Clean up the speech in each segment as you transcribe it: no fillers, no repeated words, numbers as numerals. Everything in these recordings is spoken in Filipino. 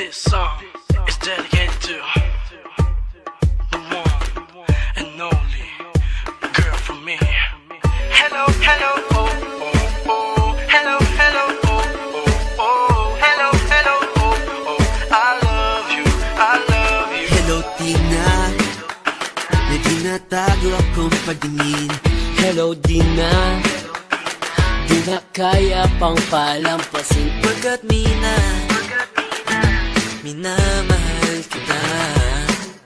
This song is dedicated to the one and only girl from me. Hello, hello, oh, oh, oh. Hello, hello, oh, oh, oh. Hello, hello, oh, oh. I love you, I love you. Hello, Tina. May tinatago akong pagtingin. Hello, Dina. Di na kaya pang palampasin pagkat minamahal kita.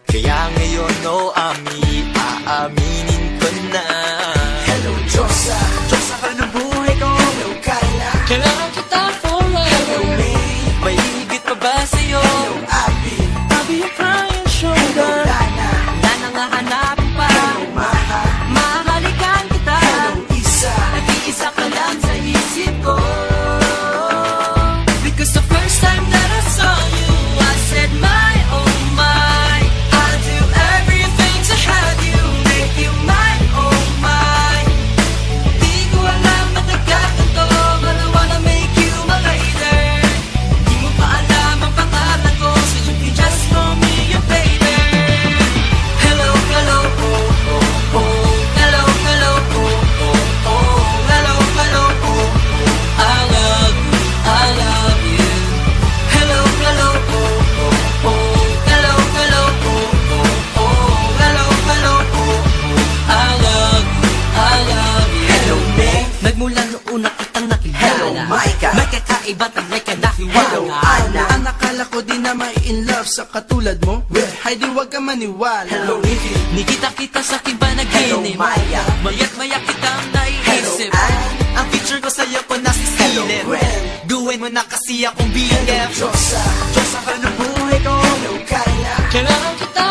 Kaya ngayon, aaminin ko na. Hello, Diyosa. Diyosa ka ng buhay ko. Hello, Kyla. Kailangan kita forever. Hello, May. May higit pa ba sa'yo? Hello, Abby. I'll be your crying Hello, shoulder. Lana. Lana nga hanapin pa. Hello, Maha. Mahalikan kita. Hello, Isa. Nag-iisa ka lang sa isip ko. Because the first time that I saw you, I said my, oh my, I'll do everything to have you, make you mine, oh my. Di ko alam ba't nagkaganto, but I wanna make you my lady. Di mo pa alam ang pangalan ko, so you can just call me your baby. Hello, hello, oh, oh, oh. Hello, hello, oh, oh, oh. Hello, hello, oh, oh. I love you, I love you. Hello, hello, oh, oh, oh. Hello, hello, oh, oh, oh. Hello, hello, oh, oh. I love you, I love you. Hello, May. Nagmula noon na kitang nakilala. Hello, Micah. May kakaiba taglay ka nahiwala. Hello, Anna. Ang akala ko di na may in love sa katulad mo. Ay di wag ka maniwala. Hello, Nikki. Nikita-kita sa aking ba Hello, naginip? Maya. Maya't-maya kitang Hello, naiisip. Ann. Ang picture ko sa'yo ko nasisilip. Hello, Gwen. Gawin mo na kasi akong Hello, BF. Diyosa. Diyosa ka ng buhay ko. Hello, Kyla. Kailangan kita